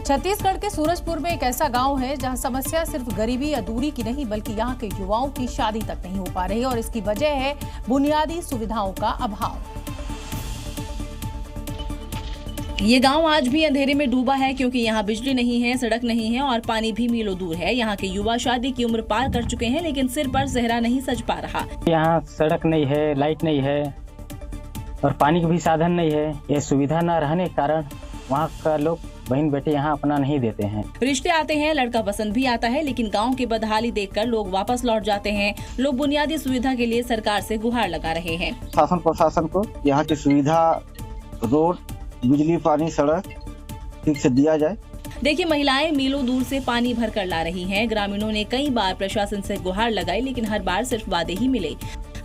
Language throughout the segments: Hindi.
छत्तीसगढ़ के सूरजपुर में एक ऐसा गांव है जहां समस्या सिर्फ गरीबी या दूरी की नहीं बल्कि यहां के युवाओं की शादी तक नहीं हो पा रही और इसकी वजह है बुनियादी सुविधाओं का अभाव। ये गांव आज भी अंधेरे में डूबा है क्योंकि यहाँ बिजली नहीं है, सड़क नहीं है और पानी भी मीलों दूर है। यहाँ के युवा शादी की उम्र पार कर चुके हैं लेकिन सिर पर सेहरा नहीं सज पा रहा। यहाँ सड़क नहीं है, लाइट नहीं है और पानी का भी साधन नहीं है। ये सुविधा न रहने के कारण वहाँ का लोग बहन बेटे यहाँ अपना नहीं देते हैं। रिश्ते आते हैं, लड़का पसंद भी आता है लेकिन गांव की बदहाली देखकर लोग वापस लौट जाते हैं। लोग बुनियादी सुविधा के लिए सरकार से गुहार लगा रहे हैं। शासन प्रशासन को यहाँ की सुविधा, रोड, बिजली, पानी, सड़क ठीक से दिया जाए। देखिए, महिलाएं मीलों दूर से पानी भर कर ला रही हैं। ग्रामीणों ने कई बार प्रशासन से गुहार लगाई लेकिन हर बार सिर्फ वादे ही मिले।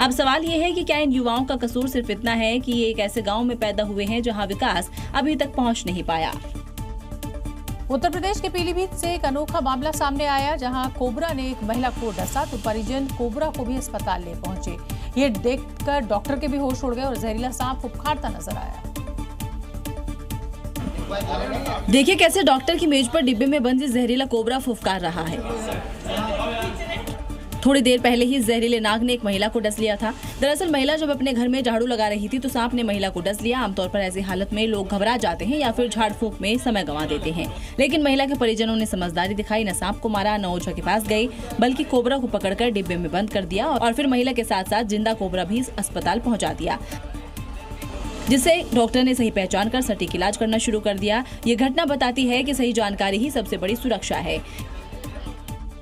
अब सवाल ये है कि क्या इन युवाओं का कसूर सिर्फ इतना है कि ये एक ऐसे गांव में पैदा हुए हैं जहां विकास अभी तक पहुंच नहीं पाया। उत्तर प्रदेश के पीलीभीत से एक अनोखा मामला सामने आया जहां कोबरा ने एक महिला को डसा तो परिजन कोबरा को भी अस्पताल ले पहुंचे। ये देखकर डॉक्टर के भी होश उड़ गए और जहरीला सांप फुफकारता नजर आया। देखिए कैसे डॉक्टर की मेज पर डिब्बे में बंद जहरीला कोबरा फुफकार रहा है। थोड़ी देर पहले ही जहरीले नाग ने एक महिला को डस लिया था। दरअसल महिला जब अपने घर में झाड़ू लगा रही थी तो सांप ने महिला को डस लिया। आमतौर पर ऐसी हालत में लोग घबरा जाते हैं या फिर झाड़ फूंक में समय गंवा देते हैं, लेकिन महिला के परिजनों ने समझदारी दिखाई। न सांप को मारा, न ओझा के पास गए, बल्कि कोबरा को पकड़कर डिब्बे में बंद कर दिया और फिर महिला के साथ साथ जिंदा कोबरा भी अस्पताल पहुँचा दिया, जिससे डॉक्टर ने सही पहचान कर सटीक इलाज करना शुरू कर दिया। ये घटना बताती है कि सही जानकारी ही सबसे बड़ी सुरक्षा है।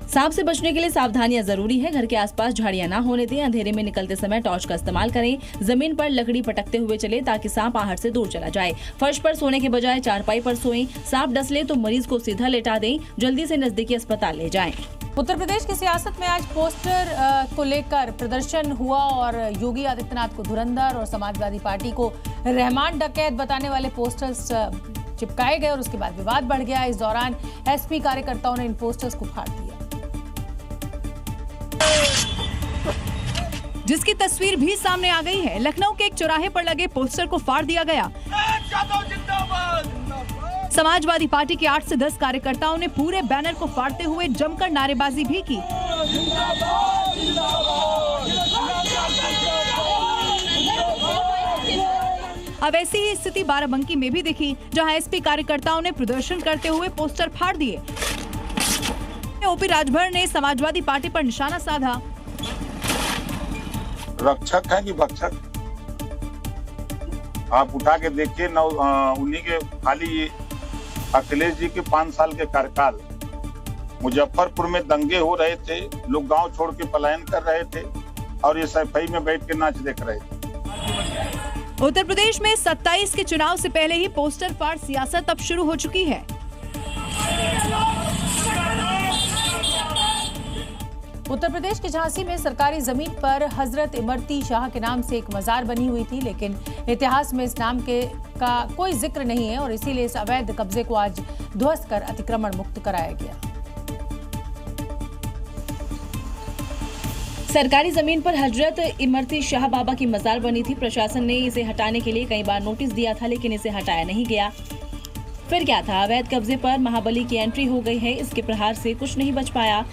सांप से बचने के लिए सावधानियां जरूरी है। घर के आसपास झाड़ियां ना होने दें। अंधेरे में निकलते समय टॉर्च का इस्तेमाल करें। जमीन पर लकड़ी पटकते हुए चले ताकि सांप आहट से दूर चला जाए। फर्श पर सोने के बजाय चारपाई पर सोएं। सांप डस ले तो मरीज को सीधा लेटा दें। जल्दी से नजदीकी अस्पताल ले जाएं। उत्तर प्रदेश की सियासत में आज पोस्टर को लेकर प्रदर्शन हुआ और योगी आदित्यनाथ को धुरंधर और समाजवादी पार्टी को रहमान डकैत बताने वाले पोस्टर्स चिपकाए गए और उसके बाद विवाद बढ़ गया। इस दौरान एसपी कार्यकर्ताओं ने इन पोस्टर्स को फाड़ दिया, जिसकी तस्वीर भी सामने आ गई है। लखनऊ के एक चौराहे पर लगे पोस्टर को फाड़ दिया गया। समाजवादी पार्टी के 8 से 10 कार्यकर्ताओं ने पूरे बैनर को फाड़ते हुए जमकर नारेबाजी भी की। अब ऐसी ही स्थिति बाराबंकी में भी दिखी, जहां एसपी कार्यकर्ताओं ने प्रदर्शन करते हुए पोस्टर फाड़ दिए। ओपी राजभर ने समाजवादी पार्टी पर निशाना साधा। रक्षक है कि भक्षक? आप उठा के देखिए, उन्हीं के खाली अखिलेश जी के 5 साल के कार्यकाल, मुजफ्फरपुर में दंगे हो रहे थे, लोग गांव छोड़ के पलायन कर रहे थे और ये सफाई में बैठ के नाच देख रहे थे। उत्तर प्रदेश में 27 के चुनाव से पहले ही पोस्टर फाड़ सियासत अब शुरू हो चुकी है। उत्तर प्रदेश के झांसी में सरकारी जमीन पर हजरत इमरती शाह के नाम से एक मजार बनी हुई थी, लेकिन इतिहास में इस नाम का कोई जिक्र नहीं है और इसीलिए इस अवैध कब्जे को आज ध्वस्त कर अतिक्रमण मुक्त कराया गया। सरकारी जमीन पर हजरत इमरती शाह बाबा की मजार बनी थी। प्रशासन ने इसे हटाने के लिए कई बार नोटिस दिया था लेकिन इसे हटाया नहीं गया। फिर क्या था, अवैध कब्जे पर महाबली की एंट्री हो गई है। इसके प्रहार से कुछ नहीं बच पाया।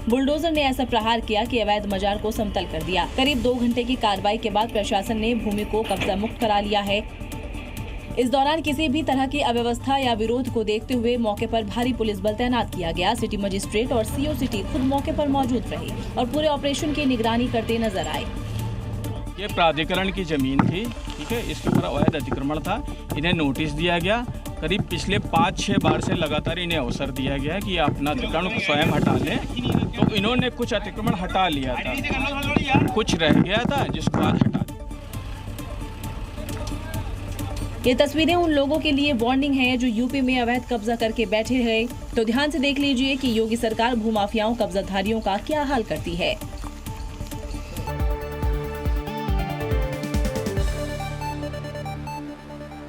बुलडोजर ने ऐसा प्रहार किया कि अवैध मजार को समतल कर दिया। करीब 2 घंटे की कार्रवाई के बाद प्रशासन ने भूमि को कब्जा मुक्त करा लिया है। इस दौरान किसी भी तरह की अव्यवस्था या विरोध को देखते हुए मौके पर भारी पुलिस बल तैनात किया गया। सिटी मजिस्ट्रेट और सीओ सिटी खुद मौके पर मौजूद रहे और पूरे ऑपरेशन की निगरानी करते नजर आए। ये प्राधिकरण की जमीन थी, ठीक है, इसके ऊपर अवैध अतिक्रमण था। इन्हें नोटिस दिया गया। करीब पिछले 5-6 बार से लगातार इन्हें अवसर दिया गया कि अपना अतिक्रमण को स्वयं हटा लें, तो इन्होंने कुछ अतिक्रमण हटा लिया था, कुछ रह गया था जिसको आज हटा दिया। ये तस्वीरें उन लोगों के लिए वार्निंग है जो यूपी में अवैध कब्जा करके बैठे रहे। तो ध्यान से देख लीजिए कि योगी सरकार भूमाफियाओं, कब्जाधारियों का क्या हाल करती है।